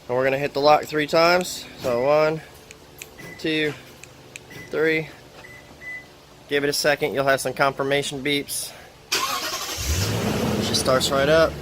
And we're gonna hit the lock 3 times. So 1, 2, 3. Give it a second, you'll have some confirmation beeps. It just starts right up.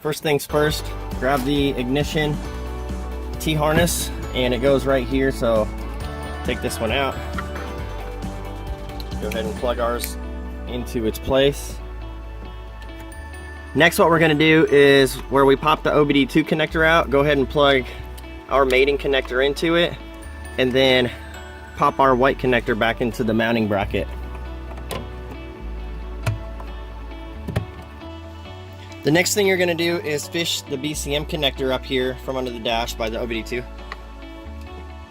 First things first, grab the ignition T-harness, and it goes right here, so take this one out. Go ahead and plug ours into its place. Next, what we're gonna do is where we pop the OBD2 connector out, go ahead and plug our mating connector into it, and then pop our white connector back into the mounting bracket. The next thing you're going to do is fish the BCM connector up here from under the dash by the OBD2.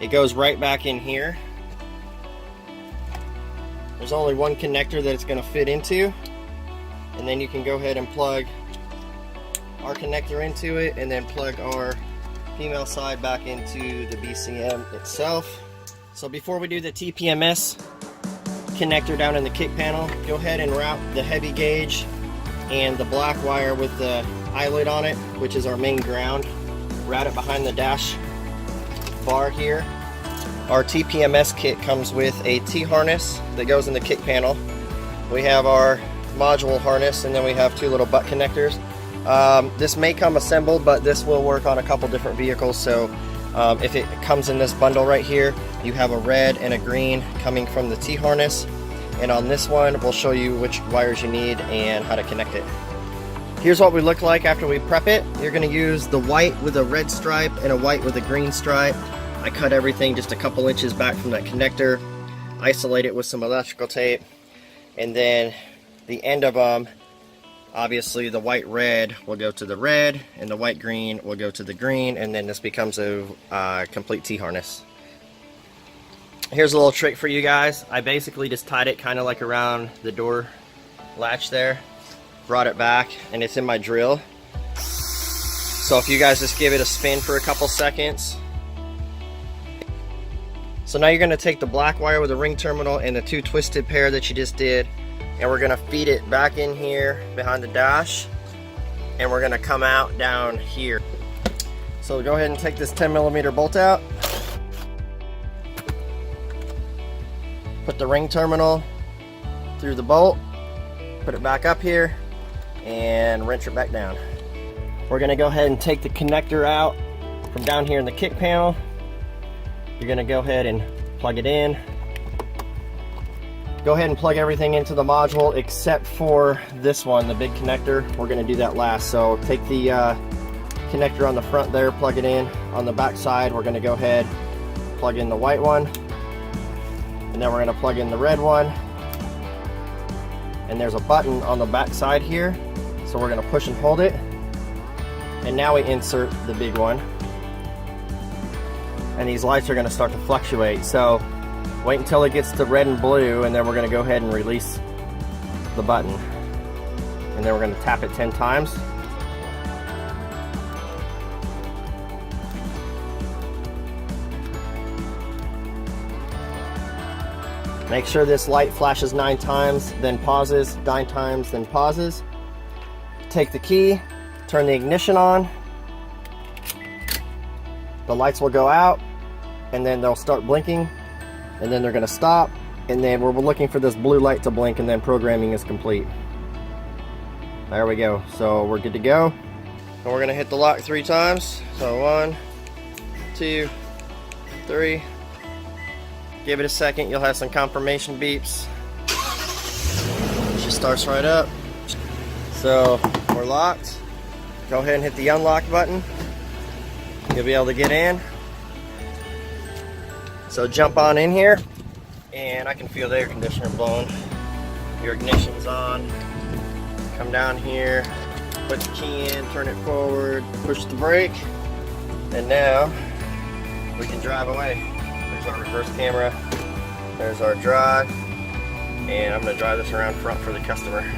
It goes right back in here. There's only one connector that it's going to fit into, and then you can go ahead and plug our connector into it and then plug our female side back into the BCM itself. So before we do the TPMS connector down in the kick panel, go ahead and route the heavy gauge and the black wire with the eyelet on it, which is our main ground. Route it behind the dash bar here. Our TPMS kit comes with a T-harness that goes in the kick panel. We have our module harness, and then we have 2 little butt connectors. This may come assembled, but this will work on a couple different vehicles. So if it comes in this bundle right here, you have a red and a green coming from the T-harness. And on this one, we'll show you which wires you need and how to connect it. Here's what we look like after we prep it. You're gonna use the white with a red stripe and a white with a green stripe. I cut everything just a couple inches back from that connector, isolate it with some electrical tape, and then the end of them, obviously the white red will go to the red and the white green will go to the green, and then this becomes a complete T-harness. Here's a little trick for you guys. I basically just tied it kind of like around the door latch there, brought it back, and it's in my drill. So if you guys just give it a spin for a couple seconds. So now you're going to take the black wire with the ring terminal and the 2 twisted pair that you just did, and we're going to feed it back in here behind the dash, and we're going to come out down here. So go ahead and take this 10mm bolt out. Put the ring terminal through the bolt, put it back up here, and wrench it back down. We're gonna go ahead and take the connector out from down here in the kick panel. You're gonna go ahead and plug it in. Go ahead and plug everything into the module except for this one, the big connector. We're gonna do that last. So take the connector on the front there, plug it in. On the back side, we're gonna go ahead, plug in the white one. And then we're going to plug in the red one, and there's a button on the back side here, so we're going to push and hold it, and now we insert the big one. and these lights are going to start to fluctuate. So wait until it gets to red and blue, and then we're going to go ahead and release the button. And then we're going to tap it 10 times. Make sure this light flashes 9 times, then pauses, 9 times, then pauses. Take the key, turn the ignition on. The lights will go out, and then they'll start blinking, and then they're going to stop, and then we're looking for this blue light to blink, and then programming is complete. There we go. So we're good to go. And we're going to hit the lock 3 times. So 1, 2, 3. Give it a second, you'll have some confirmation beeps. It just starts right up. So we're locked. Go ahead and hit the unlock button. You'll be able to get in. So jump on in here, and I can feel the air conditioner blowing. Your ignition's on. Come down here, put the key in, turn it forward, push the brake, and now we can drive away. There's our reverse camera, there's our drive, and I'm going to drive this around front for the customer.